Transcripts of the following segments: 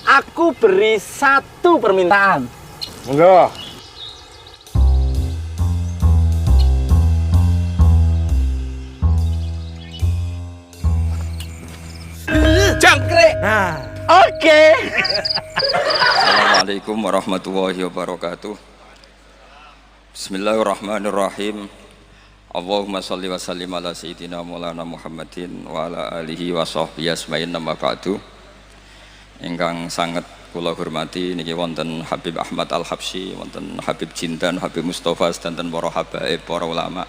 Aku beri satu permintaan. Monggo. Jangkrik. Nah, Oke. Assalamualaikum warahmatullahi wabarakatuh. Bismillahirrahmanirrahim. Allahumma sholli wa sallim ala sayyidina Maulana Muhammadin wa ala alihi wa sahbihi asma'in nama ba'du. Ingkang sangat kula hormati niki wonten Habib Ahmad Al-Habsyi, wonten Habib Jindan, Habib Mustafa sedanten para habaib, para ulama.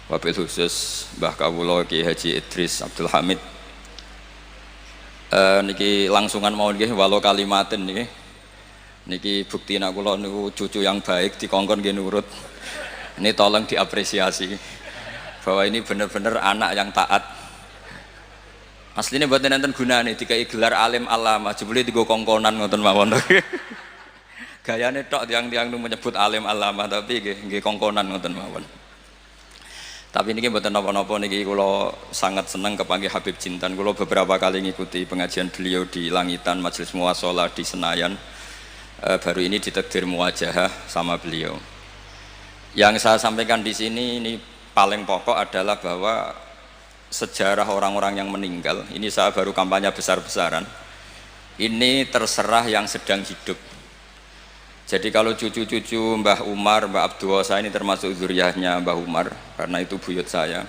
Wabil khusus Mbah Kawula Ki Haji Idris Abdul Hamid. Niki langsungan mau niki walau kalimatin niki bukti kula niku cucu yang baik dikongkon nggih nurut. Ini tolong diapresiasi bahwa ini benar-benar anak yang taat. Aslinya buatan enten gunane dikai gelar alim alama jebule digo kongkonan ngoten mawon. Gayane tok tiang-tiang nu menyebut alim alama tapi nggih kongkonan ngoten mawon. Tapi niki mboten napa-napa niki kula sangat seneng kepanggih Habib Jintan. Kula beberapa kali ngikuti pengajian beliau di Langitan Majelis Muwasalah di Senayan. Baru ini ditakdir muwajahah sama beliau. Yang saya sampaikan di sini ini paling pokok adalah bahwa sejarah orang-orang yang meninggal ini saya baru kampanye besar-besaran. Ini terserah yang sedang hidup. Jadi kalau cucu-cucu Mbah Umar, Mbah Abdul saya ini termasuk zuriyahnya Mbah Umar karena itu buyut saya.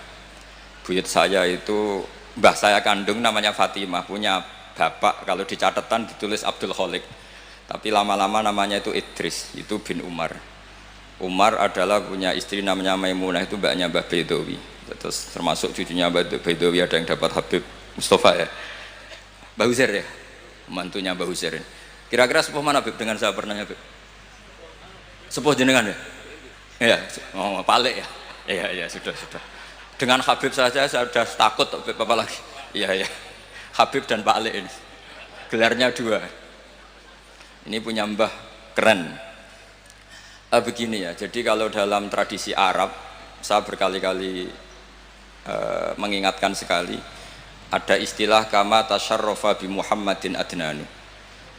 Buyut saya itu mbah saya kandung namanya Fatimah, punya bapak kalau di catatan ditulis Abdul Khalik. Tapi lama-lama namanya itu Idris, itu bin Umar. Umar adalah punya istri namanya Maimunah, itu mbaknya Mbah Bedowi. Terus termasuk cucunya Mbah Bedowi ada yang dapat Habib Mustafa ya. Mbah Husair ya, mantunya Mbah Husair. Kira-kira sepuh mana Habib dengan saya pernah Habib? Sepuh jenengan ya? Iya, oh, Palik ya? Iya, sudah. Dengan Habib saja saya sudah takut Habib apa lagi? Iya. Habib dan Palik ini. Gelarnya dua. Ini punya mbah keren. Begini ya, jadi kalau dalam tradisi Arab, saya berkali-kali mengingatkan sekali, ada istilah kama tasyarrafa bi Muhammadin adnanu.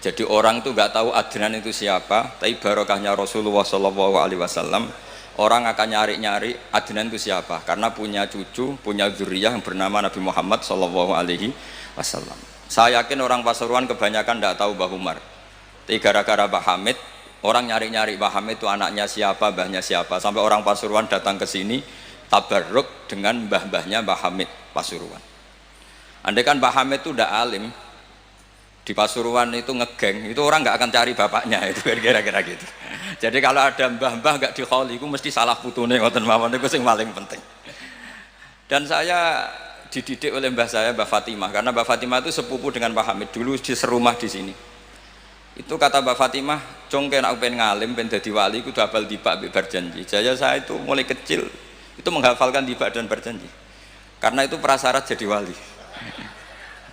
Jadi orang tuh nggak tahu Adnan itu siapa, tapi barokahnya Rasulullah SAW, orang akan nyari-nyari Adnan itu siapa, karena punya cucu, punya zuriyah yang bernama Nabi Muhammad SAW. Saya yakin orang Pasuruan kebanyakan nggak tahu Mbah Umar, tapi gara-gara Mbah Hamid, orang nyari-nyari Mbah Hamid itu anaknya siapa, mbahnya siapa, sampai orang Pasuruan datang ke sini tabarruk dengan mbah-mbahnya Mbah Hamid Pasuruan. Andai kan Mbah Hamid itu udah alim di Pasuruan itu ngegeng, itu orang nggak akan cari bapaknya, itu kira-kira gitu. Jadi kalau ada mbah-mbah nggak dikholi, itu mesti salah putune ngoten mawon, itu yang paling penting. Dan saya dididik oleh mbah saya, Mbah Fatimah, karena Mbah Fatimah itu sepupu dengan Mbah Hamid, dulu di serumah di sini. Itu kata Mbah Fatimah, cong kena aku pengen ngalim, pengen jadi wali, aku udah hafal dibak berjanji. Jadi saya itu mulai kecil itu menghafalkan dibak dan berjanji, karena itu prasyarat jadi wali.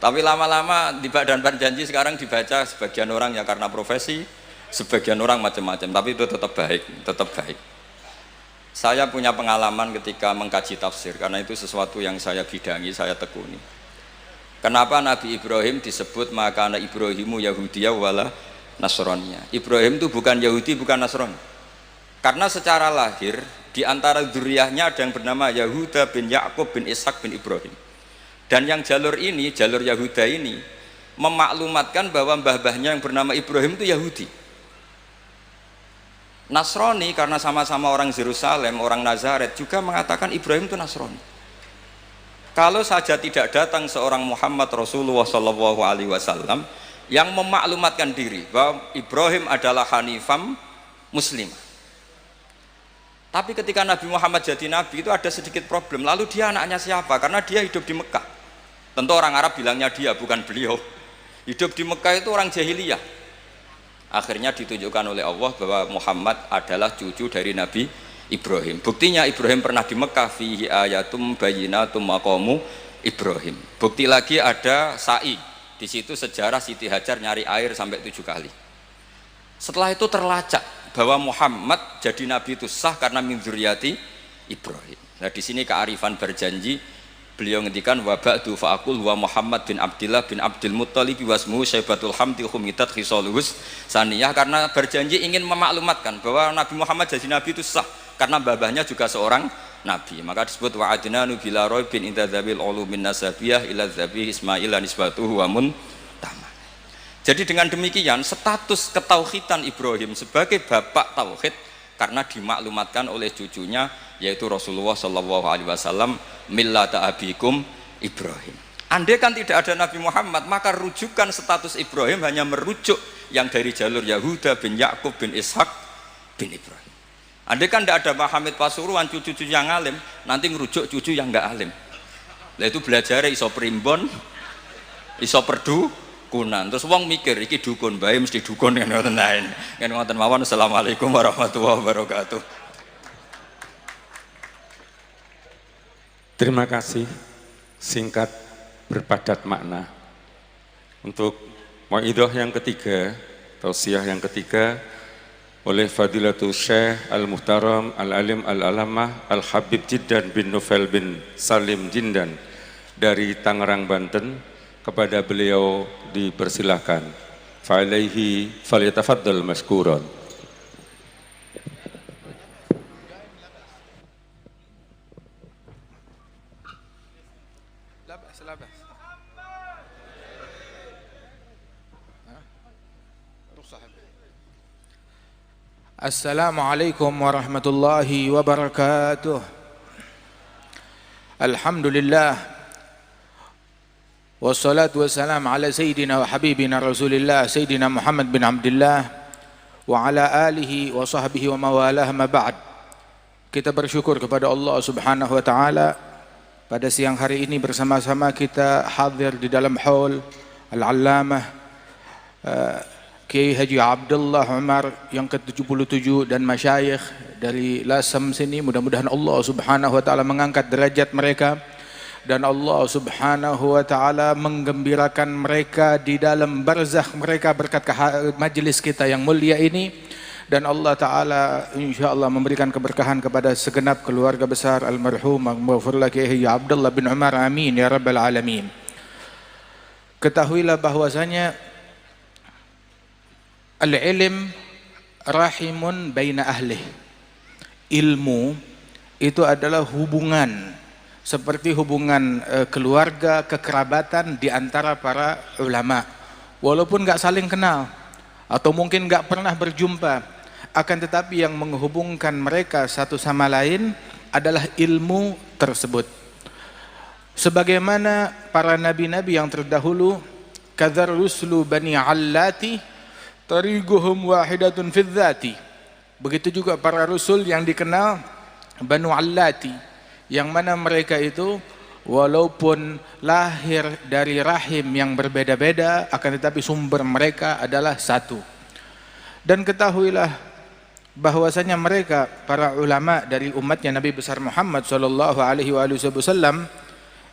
Tapi lama-lama dibak dan berjanji sekarang dibaca sebagian orang ya karena profesi, sebagian orang macam-macam, tapi itu tetap baik. Saya punya pengalaman ketika mengkaji tafsir, karena itu sesuatu yang saya bidangi, saya tekuni. Kenapa Nabi Ibrahim disebut maka anak Ibrahimu Yahudiyah wala Nasraniyah? Ibrahim itu bukan Yahudi, bukan Nasrani. Karena secara lahir di antara dzurriyyahnya ada yang bernama Yahuda bin Yakub bin Ishak bin Ibrahim. Dan yang jalur ini, jalur Yahuda ini memaklumatkan bahwa mbah-mbahnya yang bernama Ibrahim itu Yahudi. Nasrani karena sama-sama orang Yerusalem, orang Nazaret juga mengatakan Ibrahim itu Nasrani. Kalau saja tidak datang seorang Muhammad Rasulullah SAW yang memaklumatkan diri bahwa Ibrahim adalah Hanifam Muslim. Tapi ketika Nabi Muhammad jadi Nabi itu ada sedikit problem. Lalu dia anaknya siapa? Karena dia hidup di Mekah. Tentu orang Arab bilangnya dia, bukan beliau. Hidup di Mekah itu orang jahiliyah. Akhirnya ditunjukkan oleh Allah bahwa Muhammad adalah cucu dari Nabi Ibrahim. Buktinya Ibrahim pernah di Mekah, fihi ayatum bayyinatum maqamu Ibrahim. Bukti lagi ada sa'i. Di situ sejarah Siti Hajar nyari air sampai 7 kali. Setelah itu terlacak bahwa Muhammad jadi nabi itu sah karena min dzurriyyati Ibrahim. Nah di sini kearifan berjanji Beliau ngendikan wa ba'du fa'aqul wa Muhammad bin Abdillah bin Abdul Muttalib wasmuhu Syaibatul Hamdi humitat khisaluhus saniyah, karena berjanji ingin memaklumatkan bahwa Nabi Muhammad jadi nabi itu sah karena babahnya juga seorang nabi. Maka disebut wa adnanu bila raibin inda dzabil ulumin nasabiyah ila dzabi Ismail nisbatuhu wa muntama. Jadi dengan demikian status ketauhidan Ibrahim sebagai bapak tauhid karena dimaklumatkan oleh cucunya yaitu Rasulullah Shallallahu Alaihi Wasallam millata abikum Ibrahim. Andai kan tidak ada Nabi Muhammad, maka rujukan status Ibrahim hanya merujuk yang dari jalur Yahuda bin Yakub bin Ishak bin Ibrahim. Andai kan tidak ada Muhammad Pasuruan cucu-cucu yang alim, nanti merujuk cucu yang enggak alim. Lah itu belajar iso primbon, iso perdukunan. Terus wong mikir iki dukun bae mesti dukun kan ngoten lain. Kan ngoten mawon. Assalamualaikum warahmatullahi wabarakatuh. Terima kasih, singkat berpadat makna. Untuk mauidhah yang ketiga, tausiah yang ketiga oleh Fadilatul Syekh Al-Muhtaram Al-Alim Al-Alamah Al-Habib Jiddan bin Nufail bin Salim Jindan dari Tangerang, Banten, kepada beliau dipersilahkan. Fa'alaihi falyatafaddal mashkuran. Assalamualaikum warahmatullahi wabarakatuh. Alhamdulillah wassalatu wassalamu ala sayyidina wa habibina Rasulillah Sayyidina Muhammad bin Abdullah wa ala alihi wa sahbihi wa mawalah ma ba'd. Kita bersyukur kepada Allah Subhanahu wa taala pada siang hari ini bersama-sama kita hadir di dalam haul Al-Allamah Kiai Haji Abdullah Umar yang ke-77 dan masyayikh dari Lasem sini. Mudah-mudahan Allah Subhanahu wa taala mengangkat derajat mereka dan Allah Subhanahu wa taala menggembirakan mereka di dalam barzakh mereka berkat majelis kita yang mulia ini, dan Allah taala insyaallah memberikan keberkahan kepada segenap keluarga besar almarhum maghfurlah Kiai Haji Abdullah bin Umar, amin ya rabbal alamin. Ketahuilah bahwasanya al-ilm rahimun baina ahlih. Ilmu itu adalah hubungan seperti hubungan keluarga, kekerabatan di antara para ulama. Walaupun nggak saling kenal atau mungkin nggak pernah berjumpa, akan tetapi yang menghubungkan mereka satu sama lain adalah ilmu tersebut. Sebagaimana para nabi-nabi yang terdahulu, kadzar rusulu bani allati tariguhum wahidatun fil dhati. Begitu juga para rasul yang dikenal Banu Allati, yang mana mereka itu walaupun lahir dari rahim yang berbeda-beda akan tetapi sumber mereka adalah satu. Dan ketahuilah bahwasanya mereka para ulama dari umatnya Nabi besar Muhammad sallallahu alaihi wasallam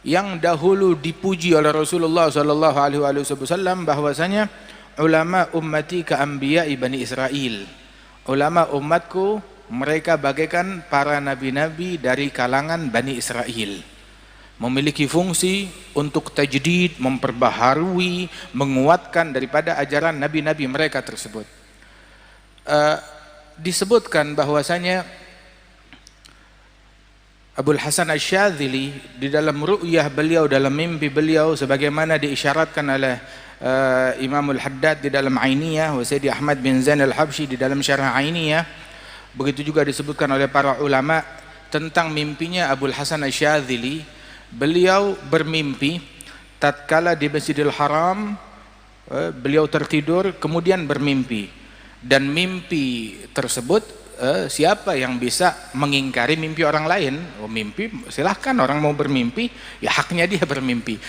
yang dahulu dipuji oleh Rasulullah sallallahu alaihi wasallam bahwasanya ulama ummati ka anbiya'i Bani Israel. Ulama umatku mereka bagaikan para nabi-nabi dari kalangan Bani Israel, memiliki fungsi untuk tajdid, memperbaharui, menguatkan daripada ajaran nabi-nabi mereka tersebut. Disebutkan bahwasanya Abul Hasan Asy-Syadzili di dalam ru'yah beliau, dalam mimpi beliau, sebagaimana diisyaratkan oleh Imamul Haddad di dalam Ainiyah, wa Sayyidi Ahmad bin Zain al-Habsyi di dalam Syarah Ainiyah. Begitu juga disebutkan oleh para ulama tentang mimpinya Abul Hasan Asy-Syadzili. Beliau bermimpi tatkala di Masjidil Haram, beliau tertidur kemudian bermimpi, dan mimpi tersebut siapa yang bisa mengingkari mimpi orang lain? Oh, mimpi silahkan, orang mau bermimpi ya haknya dia bermimpi,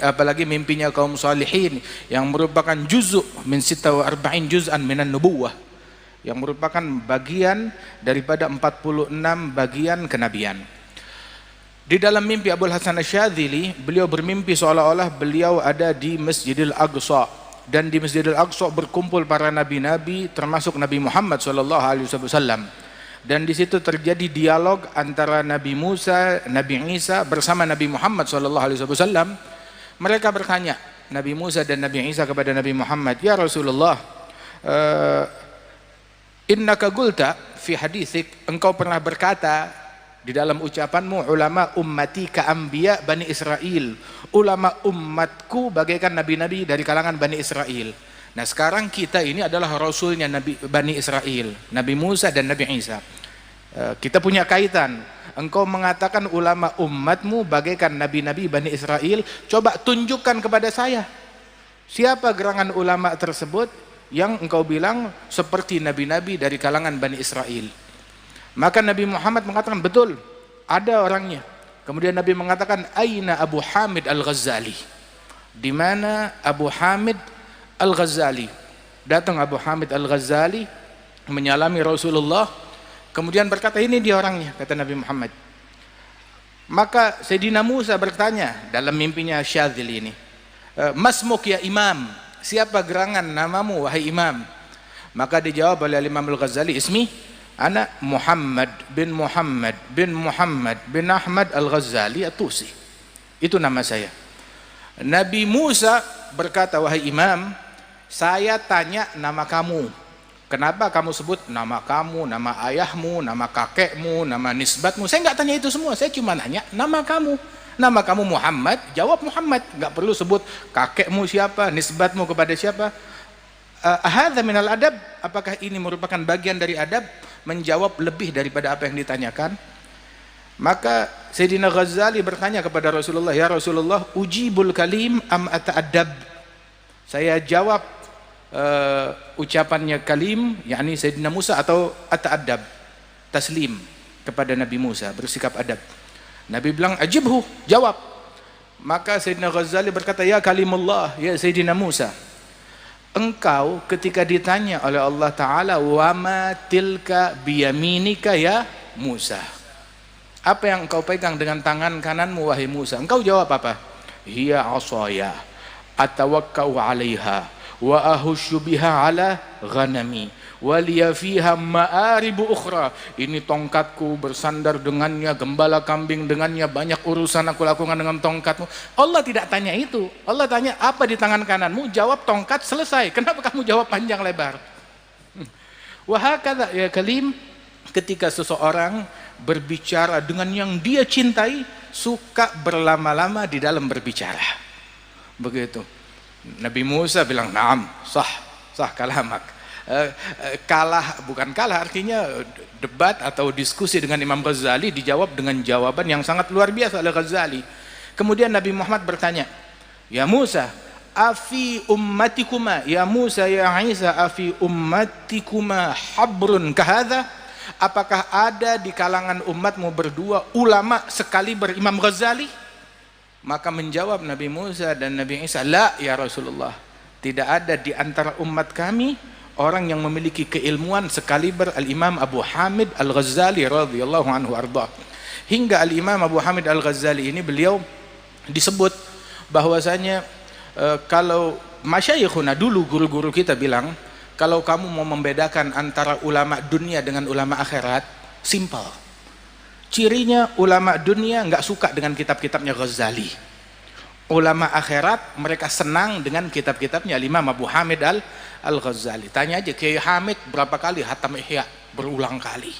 apalagi mimpinya kaum salihin yang merupakan juz'u min 46 juz'an minan nubuwah, yang merupakan bagian daripada 46 bagian kenabian. Di dalam mimpi Abul Hasan Asy-Syadzili, beliau bermimpi seolah-olah beliau ada di Masjidil Aqsa, dan di Masjidil Aqsa berkumpul para nabi-nabi termasuk Nabi Muhammad SAW. Dan di situ terjadi dialog antara Nabi Musa, Nabi Isa bersama Nabi Muhammad SAW. Mereka bertanya, Nabi Musa dan Nabi Isa kepada Nabi Muhammad, ya Rasulullah, innaka qulta fi haditsik, engkau pernah berkata di dalam ucapanmu, ulama ummati ka anbiya Bani Israel, ulama umatku bagaikan nabi-nabi dari kalangan Bani Israel. Nah sekarang kita ini adalah rasulnya Nabi Bani Israel, Nabi Musa dan Nabi Isa. Kita punya kaitan. Engkau mengatakan ulama umatmu bagaikan nabi-nabi Bani Israel. Coba tunjukkan kepada saya, siapa gerangan ulama tersebut yang engkau bilang seperti nabi-nabi dari kalangan Bani Israel. Maka Nabi Muhammad mengatakan, betul, ada orangnya. Kemudian Nabi mengatakan, aina Abu Hamid Al-Ghazali, di mana Abu Hamid Al-Ghazali? Datang Abu Hamid Al-Ghazali menyalami Rasulullah, kemudian berkata, ini dia orangnya, kata Nabi Muhammad. Maka Sayyidina Musa bertanya dalam mimpinya Syadzili ini, masmuk ya imam, siapa gerangan namamu wahai imam? Maka dijawab oleh Imam Al-Ghazali, ismi ana Muhammad bin Muhammad bin Muhammad bin Ahmad Al-Ghazali At-Tusi, itu nama saya. Nabi Musa berkata, wahai imam, saya tanya nama kamu, kenapa kamu sebut nama kamu, nama ayahmu, nama kakekmu, nama nisbatmu? Saya nggak tanya itu semua, saya cuma nanya nama kamu. Nama kamu Muhammad, jawab Muhammad, nggak perlu sebut kakekmu siapa, nisbatmu kepada siapa. Ahadza minal adab, apakah ini merupakan bagian dari adab, menjawab lebih daripada apa yang ditanyakan? Maka Sayyidina Ghazali bertanya kepada Rasulullah, ya Rasulullah, ujibul kalim am ata'adab? Saya jawab ucapannya kalim, yakni Sayyidina Musa, atau ata'adab, taslim kepada Nabi Musa, bersikap adab. Nabi bilang, ajibhu, jawab. Maka Sayyidina Ghazali berkata, ya kalimullah, ya Sayyidina Musa, engkau ketika ditanya oleh Allah Ta'ala, wama tilka biyaminika ya Musa, apa yang engkau pegang dengan tangan kananmu wahai Musa? Engkau jawab apa? Hiya asaya atawakkau 'alaiha wa ahusyu biha 'ala ghanami wa liya fiha ma'aribu ukhra. Ini tongkatku, bersandar dengannya, gembala kambing dengannya, banyak urusan aku lakukan dengan tongkatmu. Allah tidak tanya itu. Allah tanya, apa di tangan kananmu? Jawab tongkat, selesai. Kenapa kamu jawab panjang lebar? Wa hakadha ya kalim, ketika seseorang berbicara dengan yang dia cintai, suka berlama-lama di dalam berbicara. Begitu. Nabi Musa bilang, naam, sah kalamak. Bukan kalah, artinya debat atau diskusi dengan Imam Ghazali dijawab dengan jawaban yang sangat luar biasa oleh Ghazali. Kemudian Nabi Muhammad bertanya, ya Musa, afi ummatikuma, ya Musa ya Isa, afi ummatikuma habrun kahadha? Apakah ada di kalangan umatmu berdua ulama sekali berimam Ghazali? Maka menjawab Nabi Musa dan Nabi Isa, la ya Rasulullah, tidak ada di antara umat kami orang yang memiliki keilmuan sekaliber Al-Imam Abu Hamid Al-Ghazali radhiyallahu anhu arda. Hingga Al-Imam Abu Hamid Al-Ghazali ini beliau disebut bahwasanya kalau masyayikhuna dulu, guru-guru kita bilang, kalau kamu mau membedakan antara ulama dunia dengan ulama akhirat, simple. Cirinya ulama dunia nggak suka dengan kitab-kitabnya Ghazali. Ulama akhirat mereka senang dengan kitab-kitabnya Imam Abu Hamid Al-Ghazali. Tanya aja Kiai Hamid berapa kali hatam Ihya, berulang kali.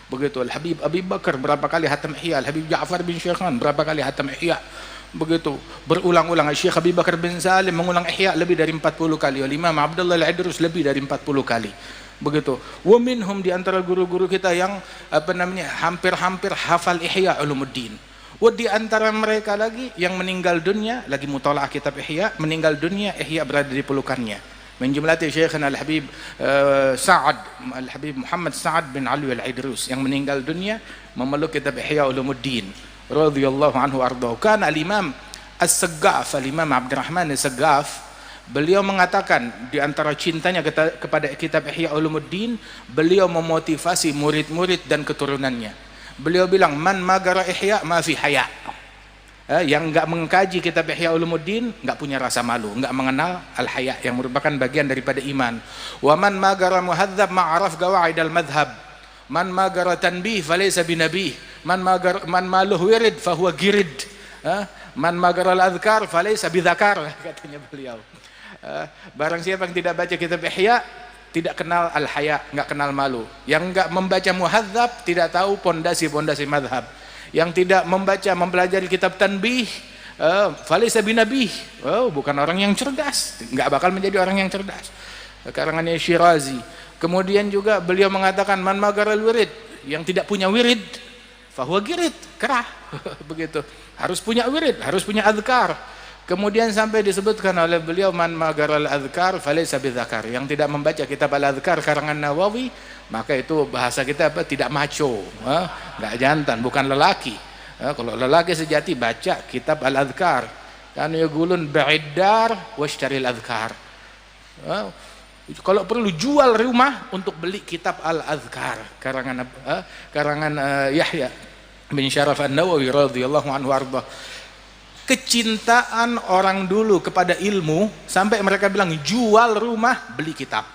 Begitu Al-Habib Abi Bakar berapa kali hatam Ihya, Al-Habib Ja'far bin Syekhan berapa kali hatam Ihya. Begitu berulang-ulang. Syekh Abi Bakar bin Salim mengulang Ihya lebih dari 40 kali. Imam Abdullah Al-Idrus lebih dari 40 kali. Begitu. Wa minhum, di antara guru-guru kita yang hampir-hampir hafal Ihya Ulumuddin. Wa di antara mereka lagi yang meninggal dunia lagi mutalaah kitab Ihya, meninggal dunia Ihya berada di pelukannya. Min jumlati Syekhana Al-Habib Al-Habib Muhammad Sa'ad bin Ali Al-Idrus yang meninggal dunia memeluk kitab Ihya Ulumuddin radhiyallahu anhu ardhahu. Kan al-Imam As-Saggaf, al-Imam Abdurrahman As-Saggaf, beliau mengatakan di antara cintanya kepada kitab Ihya Ulumuddin, beliau memotivasi murid-murid dan keturunannya. Beliau bilang, man magara Ihya ma fi haya. Yang enggak mengkaji kitab Ihya Ulumuddin enggak punya rasa malu, enggak mengenal al-haya yang merupakan bagian daripada iman. Wa man magara muhadzab ma'araf gawaid al-madhhab. Man magara tanbih falaysa binabih. Man maluh wirid fahuwa girid. Man magara al-adhkar falaysa bidzakar, katanya beliau. Barang siapa yang tidak baca kitab Ihya, tidak kenal al-haya, enggak kenal malu. Yang enggak membaca muhadzab tidak tahu pondasi-pondasi mazhab. Yang tidak membaca mempelajari kitab tanbih, falaysa binabih. Bukan orang yang cerdas, enggak bakal menjadi orang yang cerdas. Karangannya Syirazi. Kemudian juga beliau mengatakan man magaral wirid, yang tidak punya wirid fahuwa girid, kerah. Begitu. Harus punya wirid, harus punya azkar. Kemudian sampai disebutkan oleh beliau man magaral azkar falaysa bidzakar, yang tidak membaca kitab al-azkar karangan Nawawi, maka itu bahasa kita apa? Tidak maco, enggak jantan, bukan lelaki. Kalau lelaki sejati baca kitab al-azkar. Kan yaqulun ba'iddar washtaril azkar. Kalau perlu jual rumah untuk beli kitab Al-Azkar karangan Yahya bin Syaraf An-Nawawi radhiyallahu anhu arba. Kecintaan orang dulu kepada ilmu sampai mereka bilang jual rumah beli kitab.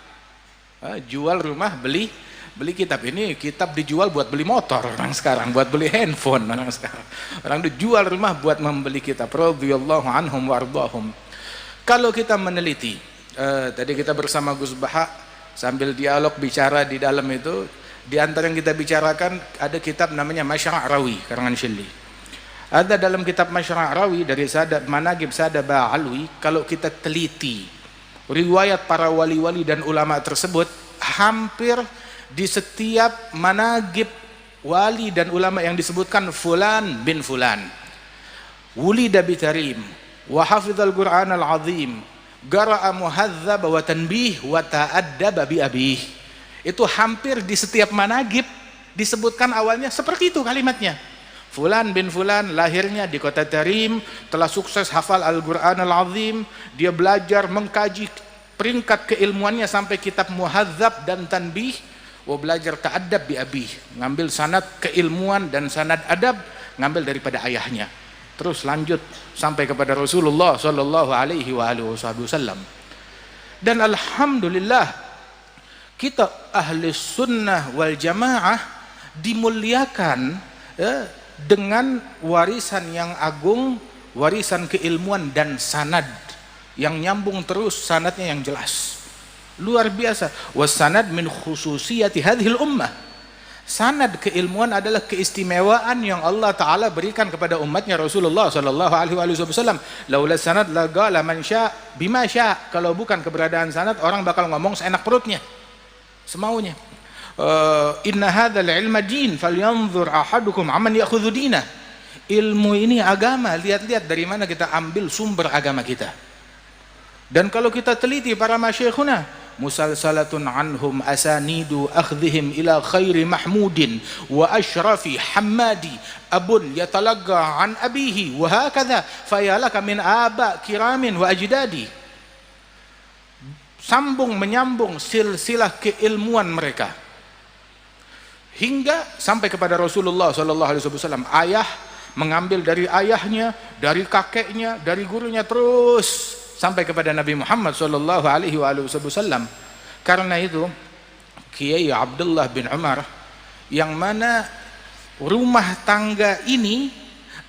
Jual rumah beli kitab. Ini kitab dijual buat beli motor orang sekarang, buat beli handphone orang sekarang. Orang dijual rumah buat membeli kitab radhiyallahu anhum wardahum. Kalau kita meneliti, tadi kita bersama Gus Baha sambil dialog bicara di dalam itu, di antara yang kita bicarakan ada kitab namanya Masyra' Rawi karangan Syilli. Ada dalam kitab Masyra' Rawi dari Manaqib Sadaba Alwi, kalau kita teliti riwayat para wali-wali dan ulama tersebut, hampir di setiap manaqib wali dan ulama yang disebutkan fulan bin fulan wulida bitarim wa hafizal Qur'an al-azim gara'a muhadzab wa tanbih wa ta'addaba bi abih. Itu hampir di setiap manaqib disebutkan awalnya seperti itu kalimatnya. Fulan bin fulan lahirnya di kota Tarim, telah sukses hafal Al-Qur'an Al-Azim, dia belajar mengkaji peringkat keilmuannya sampai kitab muhadzab dan tanbih, wa belajar ta'addab bi abih, ngambil sanad keilmuan dan sanad adab ngambil daripada ayahnya. Terus lanjut sampai kepada Rasulullah sallallahu alaihi wasallam. Dan alhamdulillah kita ahli sunnah wal jamaah dimuliakan dengan warisan yang agung, warisan keilmuan dan sanad yang nyambung terus, sanadnya yang jelas. Luar biasa. Wasanad min khususiyati hadhil ummah. Sanad keilmuan adalah keistimewaan yang Allah Ta'ala berikan kepada umatnya Rasulullah Sallallahu Alaihi Wasallam. Laula sanad laqala man sya' bima sya'. Kalau bukan keberadaan sanad, orang bakal ngomong seenak perutnya, semaunya. Inna hadzal ilma din falyanzur ahadukum amman ya'khudhu dinah. Ilmu ini agama, lihat-lihat dari mana kita ambil sumber agama kita. Dan kalau kita teliti para masyayikhuna, musalsalatun anhum asanidu akhdhihim ila khairi mahmudin wa ashrafi hammadi abun yatalagga an abihi wa hakadha fayalaka min aba kiramin wa ajdadi. Sambung menyambung silsilah keilmuan mereka hingga sampai kepada Rasulullah sallallahu alaihi wasallam. Ayah mengambil dari ayahnya, dari kakeknya, dari gurunya, terus sampai kepada Nabi Muhammad sallallahu alaihi wasallam. Karena itu Kiai Abdullah bin Umar, yang mana rumah tangga ini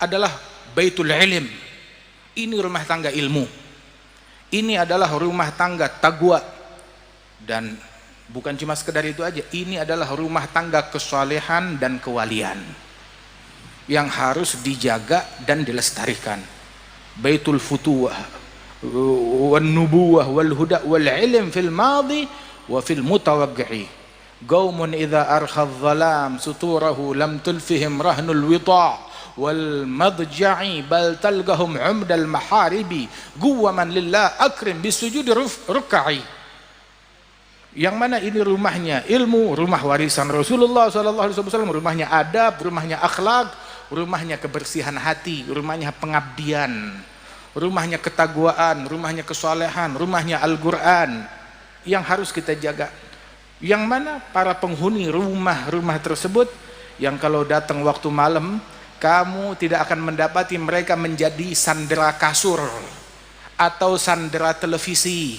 adalah baitul ilm, ini rumah tangga ilmu, ini adalah rumah tangga taqwa, dan bukan cuma sekedar itu aja, ini adalah rumah tangga kesalehan dan kewalian yang harus dijaga dan dilestarikan. Baitul futuwah wal nubuwah wal huda wal ilm fil madi wa fil mutawaqqi'i. Qaumun idza arkha adh-dhalam suturahu lam tulfihim rahnul wita' wal madja'i bal talgahum 'umdal maharibi guwaman lillah akrim bisujudi ruk'i. Yang mana ini rumahnya ilmu, rumah warisan Rasulullah sallallahu alaihi wasallam, rumahnya adab, rumahnya akhlak, rumahnya kebersihan hati, rumahnya pengabdian, rumahnya ketagwaan, rumahnya kesalehan, rumahnya Al-Quran yang harus kita jaga. Yang mana para penghuni rumah-rumah tersebut, yang kalau datang waktu malam, kamu tidak akan mendapati mereka menjadi sandera kasur atau sandera televisi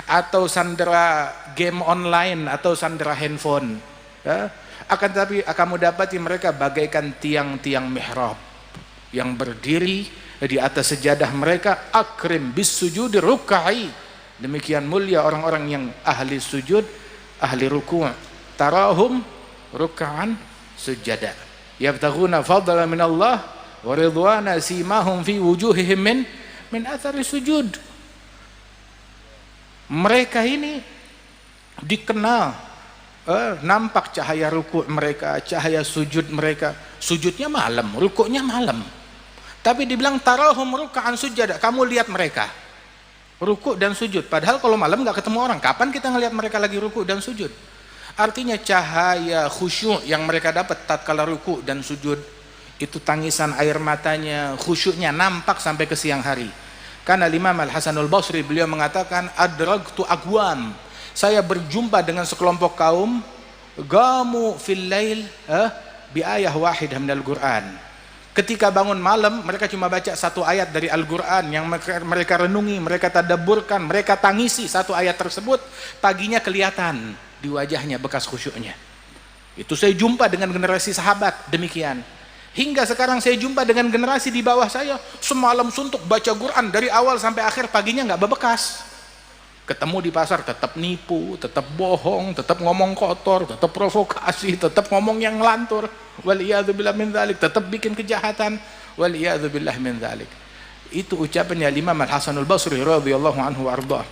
atau sandera game online atau sandera handphone. Akan tetapi kamu dapati mereka bagaikan tiang-tiang mihrab yang berdiri di atas sejadah mereka, akrim bis sujud ruk'i. Demikian mulia orang-orang yang ahli sujud, ahli ruku'. Tarahum ruk'an sujada. Yabtaghuna fadlan min Allah wa ridwana simahum fi wujuhihim min athari sujud. Mereka ini dikenal nampak cahaya rukuk mereka, cahaya sujud mereka. Sujudnya malam, rukuknya malam. Tapi dibilang tarahum ruk'an sujada. Kamu lihat mereka rukuk dan sujud. Padahal kalau malam nggak ketemu orang. Kapan kita ngelihat mereka lagi rukuk dan sujud? Artinya cahaya khusyuk yang mereka dapat tatkala rukuk dan sujud, itu tangisan air matanya, khusyuknya nampak sampai ke siang hari. Karena Imam Al-Hasanul Basri beliau mengatakan, adragtu aqwam, saya berjumpa dengan sekelompok kaum, gamu fil lail bi ayah wahidah minal Qur'an. Ketika bangun malam, mereka cuma baca satu ayat dari Al-Quran yang mereka renungi, mereka tadabburkan, mereka tangisi satu ayat tersebut. Paginya kelihatan di wajahnya bekas khusyuknya. Itu saya jumpa dengan generasi sahabat demikian. Hingga sekarang saya jumpa dengan generasi di bawah saya, semalam suntuk baca Quran dari awal sampai akhir, paginya nggak bebekas. Ketemu di pasar tetap nipu, tetap bohong, tetap ngomong kotor, tetap provokasi, tetap ngomong yang ngelantur. Waliyadzubillah min dzalik, tetap bikin kejahatan. Waliyadzubillah min dzalik. Itu ucapannya Imam Al-Hasanul Basri radhiyallahu anhu warḍah.